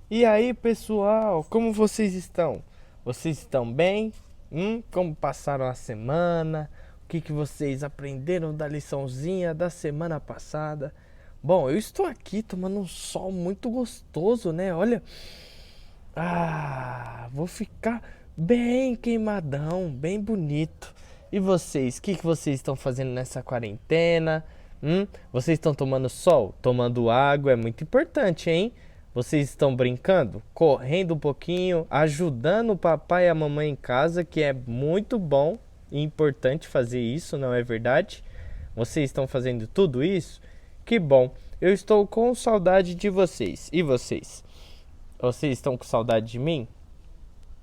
E aí, pessoal, como vocês estão? Vocês estão bem? Como passaram a semana? O que vocês aprenderam da liçãozinha da semana passada? Bom, eu estou aqui tomando um sol muito gostoso, né? Olha, vou ficar bem queimadão, bem bonito. E vocês, o que vocês estão fazendo nessa quarentena? Vocês estão tomando sol? Tomando água é muito importante, hein? Vocês estão brincando? Correndo um pouquinho, ajudando o papai e a mamãe em casa, que é muito bom e importante fazer isso, não é verdade? Vocês estão fazendo tudo isso? Que bom! Eu estou com saudade de vocês. E vocês? Vocês estão com saudade de mim?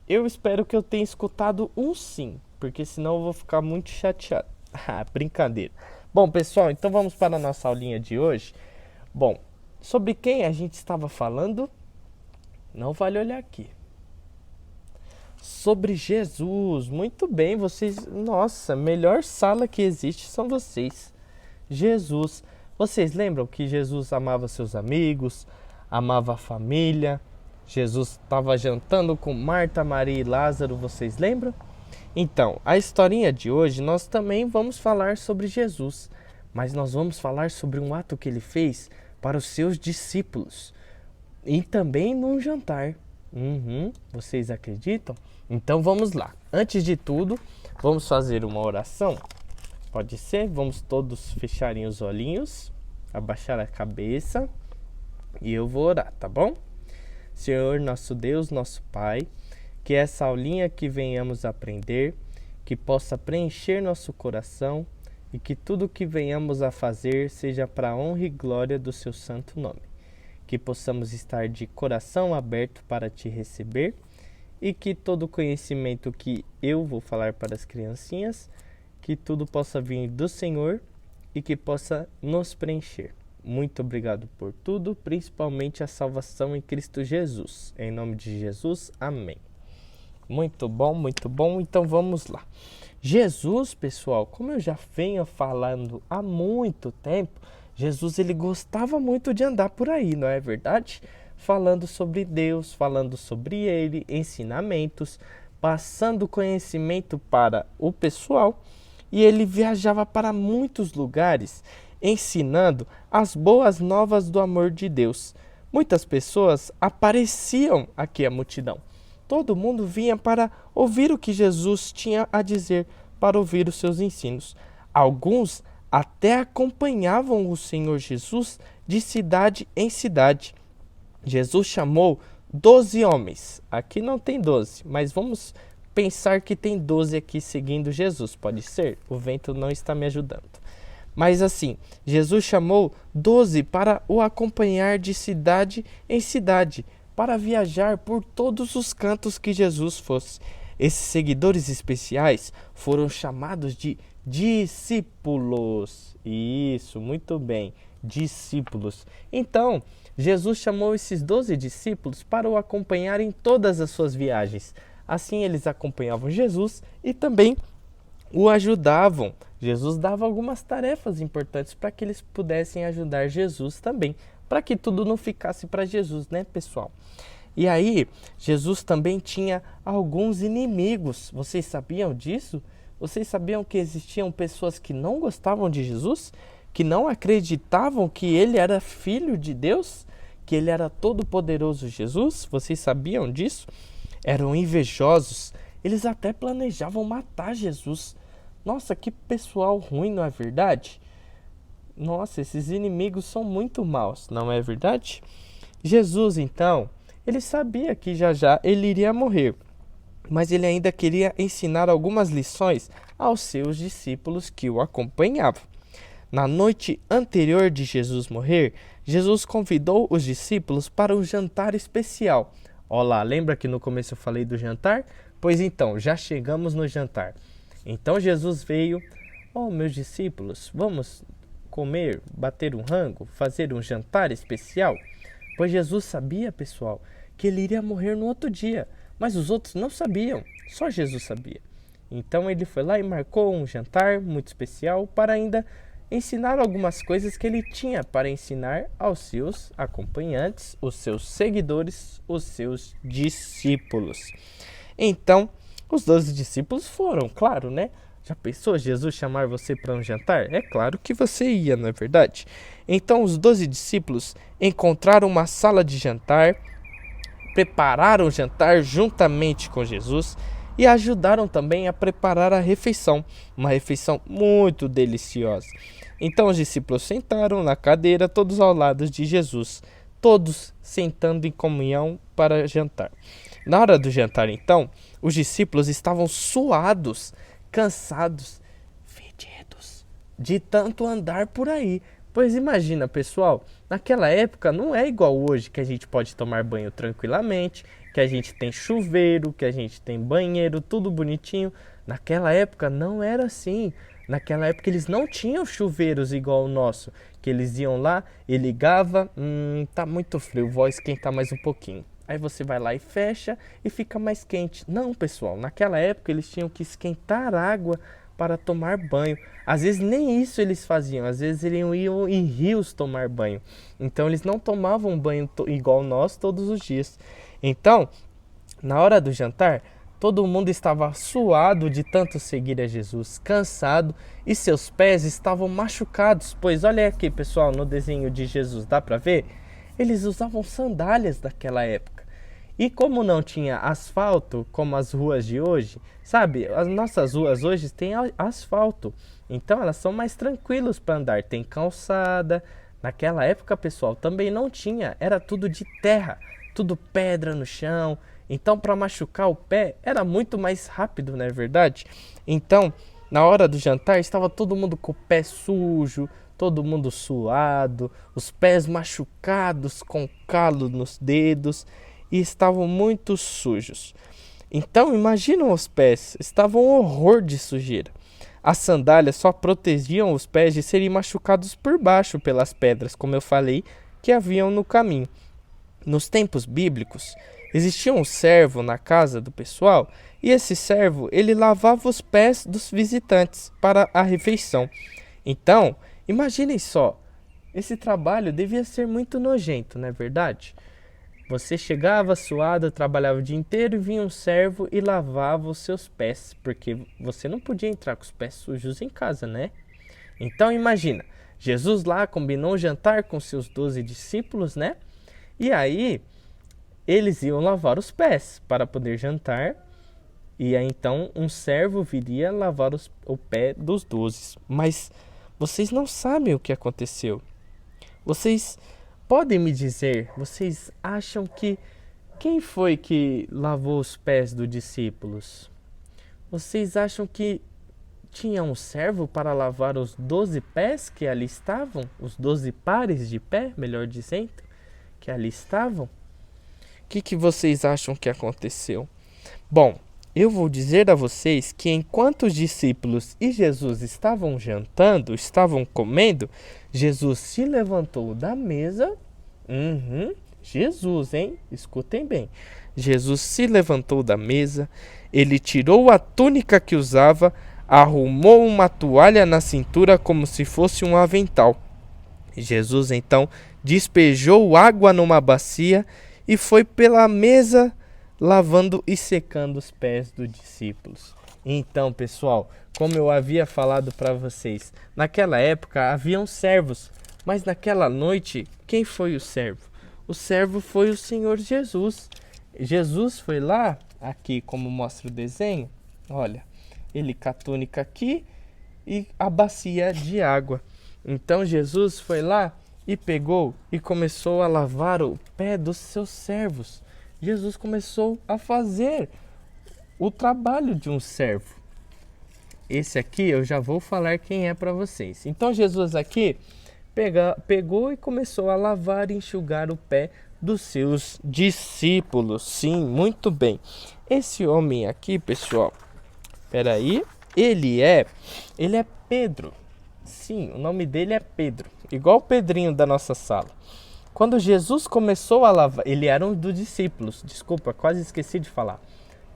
Eu espero que eu tenha escutado um sim, porque senão eu vou ficar muito chateado. Brincadeira. Bom, pessoal, então vamos para a nossa aulinha de hoje. Bom, sobre quem a gente estava falando? Não vale olhar aqui. Sobre Jesus. Muito bem, vocês. Nossa, melhor sala que existe são vocês. Jesus. Vocês lembram que Jesus amava seus amigos, amava a família? Jesus estava jantando com Marta, Maria e Lázaro, vocês lembram? Então, a historinha de hoje nós também vamos falar sobre Jesus, mas nós vamos falar sobre um ato que ele fez para os seus discípulos e também num jantar. Vocês acreditam? Então vamos lá. Antes de tudo, vamos fazer uma oração. Pode ser? Vamos todos fecharem os olhinhos, abaixar a cabeça e eu vou orar, tá bom? Senhor, nosso Deus, nosso Pai, que essa aulinha que venhamos aprender, que possa preencher nosso coração e que tudo que venhamos a fazer seja para a honra e glória do seu santo nome. Que possamos estar de coração aberto para te receber e que todo conhecimento que eu vou falar para as criancinhas, que tudo possa vir do Senhor e que possa nos preencher. Muito obrigado por tudo, principalmente a salvação em Cristo Jesus. Em nome de Jesus, amém. Muito bom, muito bom. Então vamos lá. Jesus, pessoal, como eu já venho falando há muito tempo, Jesus ele gostava muito de andar por aí, não é verdade? Falando sobre Deus, falando sobre ele, ensinamentos, passando conhecimento para o pessoal. E ele viajava para muitos lugares, ensinando as boas novas do amor de Deus. Muitas pessoas apareciam aqui à multidão. Todo mundo vinha para ouvir o que Jesus tinha a dizer, para ouvir os seus ensinos. Alguns até acompanhavam o Senhor Jesus de cidade em cidade. Jesus chamou 12 homens. Aqui não tem 12, mas vamos pensar que tem 12 aqui seguindo Jesus. Pode ser? O vento não está me ajudando. Mas assim, Jesus chamou 12 para o acompanhar de cidade em cidade, para viajar por todos os cantos que Jesus fosse. Esses seguidores especiais foram chamados de discípulos. Isso, muito bem, discípulos. Então, Jesus chamou esses 12 discípulos para o acompanhar em todas as suas viagens. Assim, eles acompanhavam Jesus e também o ajudavam. Jesus dava algumas tarefas importantes para que eles pudessem ajudar Jesus também, para que tudo não ficasse para Jesus, né, pessoal? E aí, Jesus também tinha alguns inimigos. Vocês sabiam disso? Vocês sabiam que existiam pessoas que não gostavam de Jesus? Que não acreditavam que ele era filho de Deus? Que ele era todo-poderoso Jesus? Vocês sabiam disso? Eram invejosos. Eles até planejavam matar Jesus. Nossa, que pessoal ruim, não é verdade? Nossa, esses inimigos são muito maus, não é verdade? Jesus, então, ele sabia que já já ele iria morrer, mas ele ainda queria ensinar algumas lições aos seus discípulos que o acompanhavam. Na noite anterior de Jesus morrer, Jesus convidou os discípulos para um jantar especial. Olá, lembra que no começo eu falei do jantar? Pois então, já chegamos no jantar. Então Jesus veio, meus discípulos, vamos comer, bater um rango, fazer um jantar especial? Pois Jesus sabia, pessoal, que ele iria morrer no outro dia, mas os outros não sabiam, só Jesus sabia. Então ele foi lá e marcou um jantar muito especial para ainda ensinar algumas coisas que ele tinha para ensinar aos seus acompanhantes, os seus seguidores, os seus discípulos. Então, os 12 discípulos foram, claro, né? Já pensou Jesus chamar você para um jantar? É claro que você ia, não é verdade? Então, os 12 discípulos encontraram uma sala de jantar, prepararam o jantar juntamente com Jesus e ajudaram também a preparar a refeição, uma refeição muito deliciosa. Então os discípulos sentaram na cadeira, todos ao lado de Jesus, todos sentando em comunhão para jantar. Na hora do jantar, então, os discípulos estavam suados, cansados, fedidos, de tanto andar por aí. Pois imagina, pessoal, naquela época não é igual hoje, que a gente pode tomar banho tranquilamente, que a gente tem chuveiro, que a gente tem banheiro, tudo bonitinho. Naquela época não era assim. Naquela época eles não tinham chuveiros igual o nosso, que eles iam lá e ligava, tá muito frio, vou esquentar mais um pouquinho. Aí você vai lá e fecha e fica mais quente. Não, pessoal, naquela época eles tinham que esquentar água para tomar banho. Às vezes nem isso eles faziam, às vezes eles iam em rios tomar banho. Então eles não tomavam banho igual nós todos os dias. Então, na hora do jantar, todo mundo estava suado de tanto seguir a Jesus, cansado, e seus pés estavam machucados. Pois olha aqui, pessoal, no desenho de Jesus, dá para ver? Eles usavam sandálias daquela época. E como não tinha asfalto, como as ruas de hoje, sabe? As nossas ruas hoje têm asfalto, então elas são mais tranquilas para andar. Tem calçada. Naquela época, pessoal, também não tinha, era tudo de terra, tudo pedra no chão. Então, para machucar o pé, era muito mais rápido, não é verdade? Então, na hora do jantar, estava todo mundo com o pé sujo, todo mundo suado, os pés machucados com calo nos dedos e estavam muito sujos. Então, imaginam os pés, estavam um horror de sujeira. As sandálias só protegiam os pés de serem machucados por baixo pelas pedras, como eu falei, que haviam no caminho. Nos tempos bíblicos, existia um servo na casa do pessoal e esse servo ele lavava os pés dos visitantes para a refeição. Então, imaginem só, esse trabalho devia ser muito nojento, não é verdade? Você chegava suado, trabalhava o dia inteiro e vinha um servo e lavava os seus pés, porque você não podia entrar com os pés sujos em casa, né? Então imagina, Jesus lá combinou um jantar com seus 12 discípulos, né? E aí eles iam lavar os pés para poder jantar. E aí então um servo viria lavar o pé dos 12. Mas vocês não sabem o que aconteceu. Vocês podem me dizer, vocês acham que quem foi que lavou os pés dos discípulos? Vocês acham que tinha um servo para lavar os 12 pés que ali estavam? Os 12 pares de pé, melhor dizendo, que ali estavam? O que vocês acham que aconteceu? Bom, eu vou dizer a vocês que enquanto os discípulos e Jesus estavam jantando, estavam comendo, Jesus se levantou da mesa. Jesus, hein? Escutem bem. Jesus se levantou da mesa, ele tirou a túnica que usava, arrumou uma toalha na cintura como se fosse um avental. Jesus então despejou água numa bacia e foi pela mesa lavando e secando os pés dos discípulos. Então, pessoal, como eu havia falado para vocês, naquela época haviam servos, mas naquela noite, quem foi o servo? O servo foi o Senhor Jesus. Jesus foi lá, aqui como mostra o desenho, olha, ele com a túnica aqui e a bacia de água. Então Jesus foi lá e pegou e começou a lavar o pé dos seus servos. Jesus começou a fazer o trabalho de um servo. Esse aqui eu já vou falar quem é para vocês. Então Jesus aqui pegou e começou a lavar e enxugar o pé dos seus discípulos. Sim, muito bem. Esse homem aqui, pessoal, peraí, ele é Pedro. Sim, o nome dele é Pedro, igual o Pedrinho da nossa sala. Quando Jesus começou a lavar, ele era um dos discípulos, desculpa, quase esqueci de falar.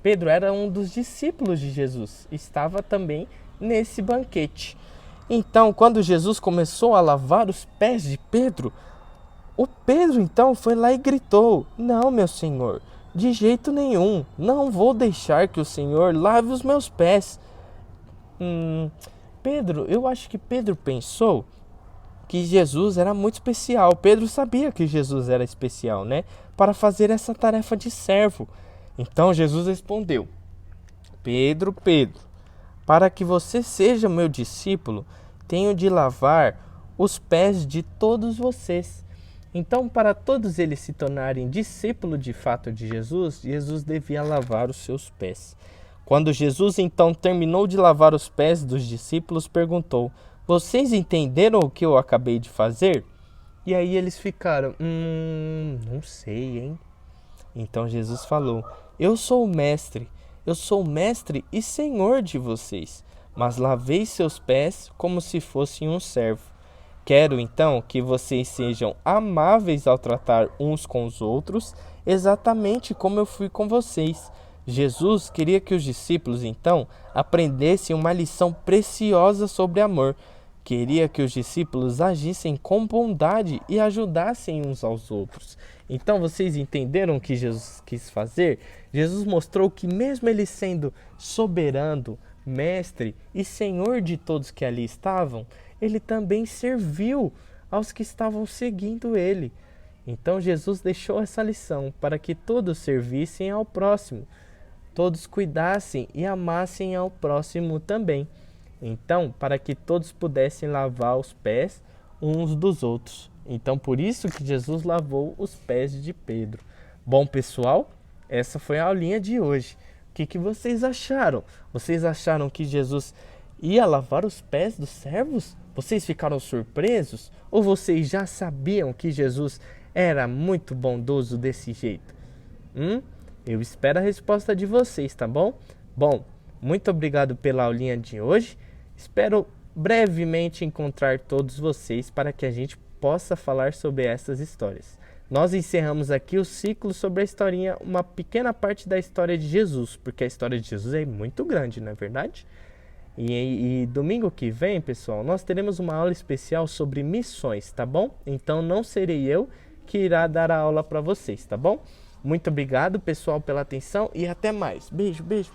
Pedro era um dos discípulos de Jesus, estava também nesse banquete. Então, quando Jesus começou a lavar os pés de Pedro, o Pedro então foi lá e gritou: Não, meu Senhor, de jeito nenhum, não vou deixar que o Senhor lave os meus pés. Pedro, eu acho que Pedro pensou que Jesus era muito especial. Pedro sabia que Jesus era especial, né? Para fazer essa tarefa de servo. Então Jesus respondeu: Pedro, Pedro, para que você seja meu discípulo, tenho de lavar os pés de todos vocês. Então, para todos eles se tornarem discípulos de fato de Jesus, Jesus devia lavar os seus pés. Quando Jesus então terminou de lavar os pés dos discípulos, perguntou: Vocês entenderam o que eu acabei de fazer? E aí eles ficaram: não sei, hein? Então Jesus falou: Eu sou o mestre e senhor de vocês, mas lavei seus pés como se fossem um servo. Quero então que vocês sejam amáveis ao tratar uns com os outros, exatamente como eu fui com vocês. Jesus queria que os discípulos então aprendessem uma lição preciosa sobre amor. Queria que os discípulos agissem com bondade e ajudassem uns aos outros. Então vocês entenderam o que Jesus quis fazer? Jesus mostrou que mesmo ele sendo soberano, mestre e senhor de todos que ali estavam, ele também serviu aos que estavam seguindo ele. Então Jesus deixou essa lição para que todos servissem ao próximo, todos cuidassem e amassem ao próximo também. Então, para que todos pudessem lavar os pés uns dos outros. Então, por isso que Jesus lavou os pés de Pedro. Bom, pessoal, essa foi a aulinha de hoje. O que vocês acharam? Vocês acharam que Jesus ia lavar os pés dos servos? Vocês ficaram surpresos? Ou vocês já sabiam que Jesus era muito bondoso desse jeito? Eu espero a resposta de vocês, tá bom? Bom, muito obrigado pela aulinha de hoje. Espero brevemente encontrar todos vocês para que a gente possa falar sobre essas histórias. Nós encerramos aqui o ciclo sobre a historinha, uma pequena parte da história de Jesus, porque a história de Jesus é muito grande, não é verdade? E domingo que vem, pessoal, nós teremos uma aula especial sobre missões, tá bom? Então não serei eu que irá dar a aula para vocês, tá bom? Muito obrigado, pessoal, pela atenção e até mais. Beijo, beijo.